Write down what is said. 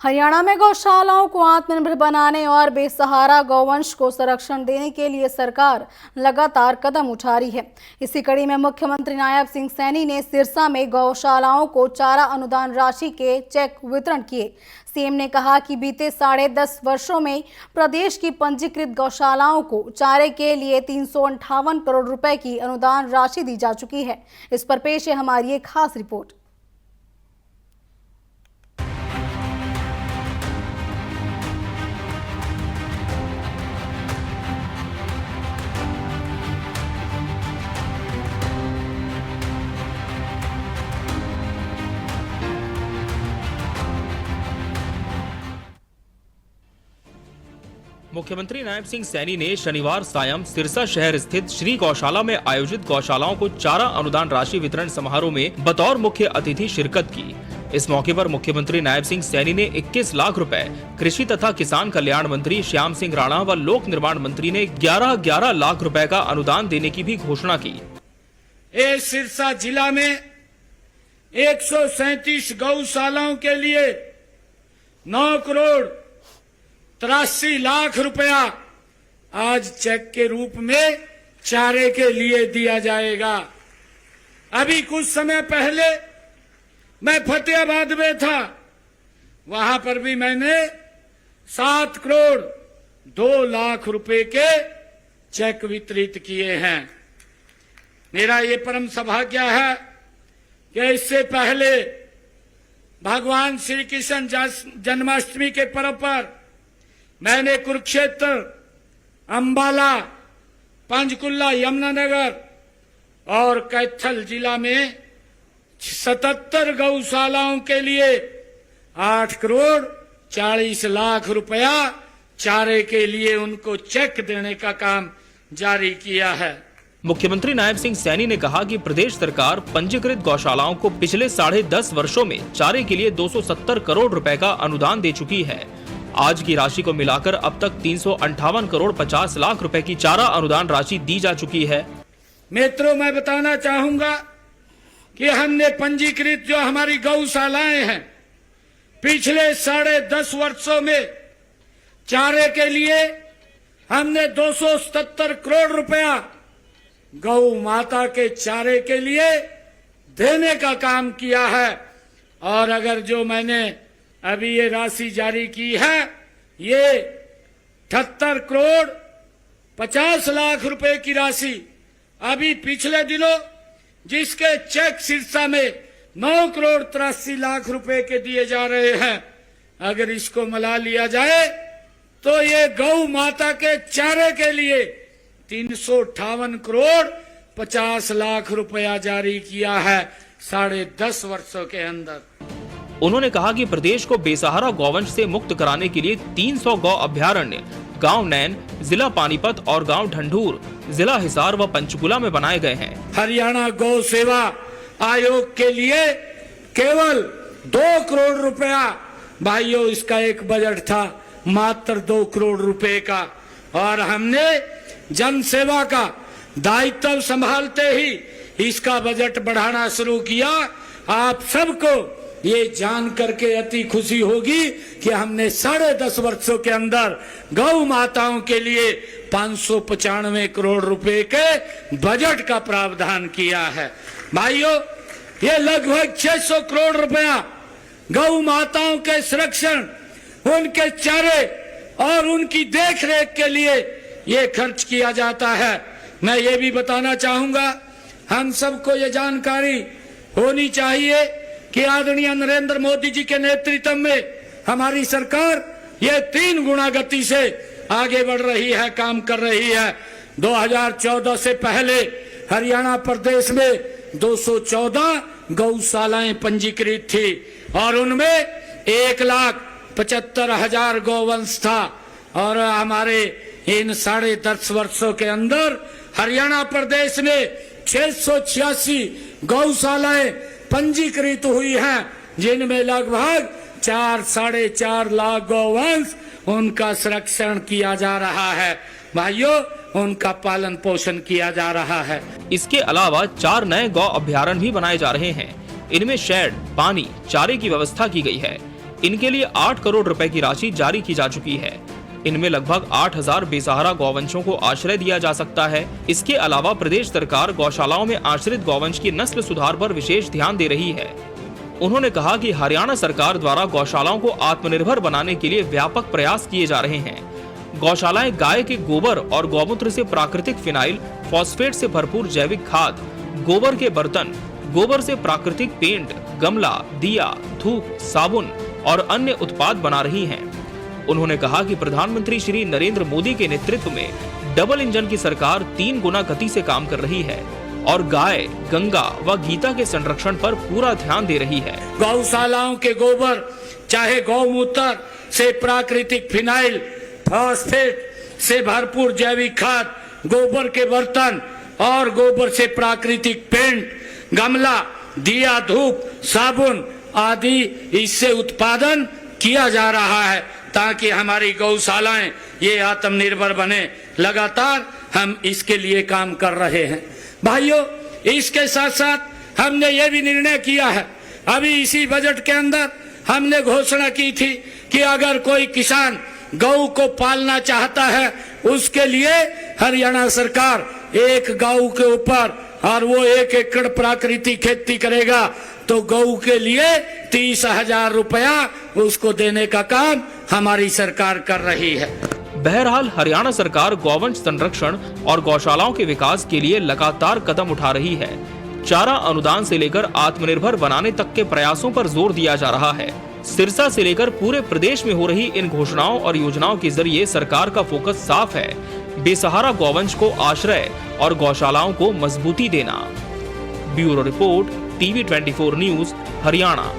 हरियाणा में गौशालाओं को आत्मनिर्भर बनाने और बेसहारा गौवंश को संरक्षण देने के लिए सरकार लगातार कदम उठा रही है। इसी कड़ी में मुख्यमंत्री नायब सिंह सैनी ने सिरसा में गौशालाओं को चारा अनुदान राशि के चेक वितरण किए। सीएम ने कहा कि बीते 10.5 वर्षों में प्रदेश की पंजीकृत गौशालाओं को चारे के लिए 358 करोड़ रुपए की अनुदान राशि दी जा चुकी है। इस पर पेश है हमारी एक खास रिपोर्ट। मुख्यमंत्री नायब सिंह सैनी ने शनिवार सायं सिरसा शहर स्थित श्री गौशाला में आयोजित गौशालाओं को चारा अनुदान राशि वितरण समारोह में बतौर मुख्य अतिथि शिरकत की। इस मौके पर मुख्यमंत्री नायब सिंह सैनी ने 21 लाख रुपए, कृषि तथा किसान कल्याण मंत्री श्याम सिंह राणा व लोक निर्माण मंत्री ने 11 लाख रुपए का अनुदान देने की भी घोषणा की। सिरसा जिला में 137 गौशालाओं के लिए 9 करोड़ 83 लाख रुपया आज चेक के रूप में चारे के लिए दिया जाएगा। अभी कुछ समय पहले मैं फतेहाबाद में था, वहां पर भी मैंने 7 करोड़ 2 लाख रुपए के चेक वितरित किए हैं। मेरा ये परम सौभाग्य है कि इससे पहले भगवान श्री कृष्ण जन्माष्टमी के पर्व पर मैंने कुरुक्षेत्र, अंबाला, पंचकुला, यमुनानगर और कैथल जिला में 77 गौशालाओं के लिए 8 करोड़ 40 लाख रुपया चारे के लिए उनको चेक देने का काम जारी किया है। मुख्यमंत्री नायब सिंह सैनी ने कहा कि प्रदेश सरकार पंजीकृत गौशालाओं को पिछले 10.5 वर्षों में चारे के लिए 270 करोड़ रुपए का अनुदान दे चुकी है। आज की राशि को मिलाकर अब तक 358 करोड़ 50 लाख रुपए की चारा अनुदान राशि दी जा चुकी है। मित्रों, मैं बताना चाहूंगा कि हमने पंजीकृत जो हमारी गौशालाएं हैं, पिछले 10.5 वर्षों में चारे के लिए हमने 277 करोड़ रुपया गौ माता के चारे के लिए देने का काम किया है। और अगर जो मैंने अभी ये राशि जारी की है, ये 78 करोड़ 50 लाख रुपए की राशि अभी पिछले दिनों जिसके चेक सिरसा में 9 करोड़ 83 लाख रुपए के दिए जा रहे हैं, अगर इसको मिला लिया जाए तो ये गौ माता के चारे के लिए 358 करोड़ 50 लाख रुपया जारी किया है 10.5 वर्षों के अंदर। उन्होंने कहा कि प्रदेश को बेसहारा गौवंश से मुक्त कराने के लिए 300 गौ अभयारण्य गांव नैन, जिला पानीपत और गांव ढंढूर, जिला हिसार व पंचकुला में बनाए गए हैं। हरियाणा गौ सेवा आयोग के लिए केवल 2 करोड़ रुपया, भाइयों इसका एक बजट था मात्र 2 करोड़ रुपए का, और हमने जन सेवा का दायित्व संभालते ही इसका बजट बढ़ाना शुरू किया। आप सबको ये जान करके अति खुशी होगी कि हमने 10.5 वर्षों के अंदर गौ माताओं के लिए 595 करोड़ रुपए के बजट का प्रावधान किया है। भाइयों, ये लगभग 600 करोड़ रुपया गौ माताओं के संरक्षण, उनके चारे और उनकी देखरेख के लिए ये खर्च किया जाता है। मैं ये भी बताना चाहूंगा, हम सबको ये जानकारी होनी चाहिए कि आदरणीय नरेंद्र मोदी जी के नेतृत्व में हमारी सरकार ये 3 गुना गति से आगे बढ़ रही है, काम कर रही है। 2014 से पहले हरियाणा प्रदेश में 214 गौशालाएं पंजीकृत थी और उनमें 1,75,000 गौवंश था। और हमारे इन 10.5 वर्षों के अंदर हरियाणा प्रदेश में 686 गौशालाएं पंजीकृत हुई हैं, जिनमें लगभग 4-4.5 लाख गौवंश उनका संरक्षण किया जा रहा है। भाइयों, उनका पालन पोषण किया जा रहा है। इसके अलावा 4 नए गौ अभयारण्य भी बनाए जा रहे हैं। इनमें शेड, पानी, चारे की व्यवस्था की गई है। इनके लिए 8 करोड़ रुपए की राशि जारी की जा चुकी है। इनमें लगभग 8000 बेसहारा गौवंशों को आश्रय दिया जा सकता है। इसके अलावा प्रदेश सरकार गौशालाओं में आश्रित गौवंश की नस्ल सुधार पर विशेष ध्यान दे रही है। उन्होंने कहा कि हरियाणा सरकार द्वारा गौशालाओं को आत्मनिर्भर बनाने के लिए व्यापक प्रयास किए जा रहे हैं। गौशालाएं गाय के गोबर और गौमूत्र से प्राकृतिक फिनाइल, फॉस्फेट से भरपूर जैविक खाद, गोबर के बर्तन, गोबर से प्राकृतिक पेंट, गमला, दिया, धूप, साबुन और अन्य उत्पाद बना रही हैं। उन्होंने कहा कि प्रधानमंत्री श्री नरेंद्र मोदी के नेतृत्व में डबल इंजन की सरकार 3 गुना गति से काम कर रही है और गाय, गंगा व गीता के संरक्षण पर पूरा ध्यान दे रही है। गौशालाओं के गोबर, चाहे गौमूत्र से प्राकृतिक फिनाइल, फॉस्फेट से भरपूर जैविक खाद, गोबर के बर्तन और गोबर से प्राकृतिक पेंट, गमला, दिया, धूप, साबुन आदि इससे उत्पादन किया जा रहा है ताकि हमारी गौशालाएं ये आत्मनिर्भर बने। लगातार हम इसके लिए काम कर रहे हैं। भाइयों, इसके साथ साथ हमने ये भी निर्णय किया है, अभी इसी बजट के अंदर हमने घोषणा की थी कि अगर कोई किसान गौ को पालना चाहता है उसके लिए हरियाणा सरकार एक गौ के ऊपर और वो 1 एकड़ प्राकृतिक खेती करेगा तो गौ के लिए 30,000 रुपया उसको देने का काम हमारी सरकार कर रही है। बहरहाल हरियाणा सरकार गौवंश संरक्षण और गौशालाओं के विकास के लिए लगातार कदम उठा रही है। चारा अनुदान से लेकर आत्मनिर्भर बनाने तक के प्रयासों पर जोर दिया जा रहा है। सिरसा से लेकर पूरे प्रदेश में हो रही इन घोषणाओं और योजनाओं के जरिए सरकार का फोकस साफ है, बेसहारा गौवंश को आश्रय और गौशालाओं को मजबूती देना। Bureau report, TV 24 news, Haryana.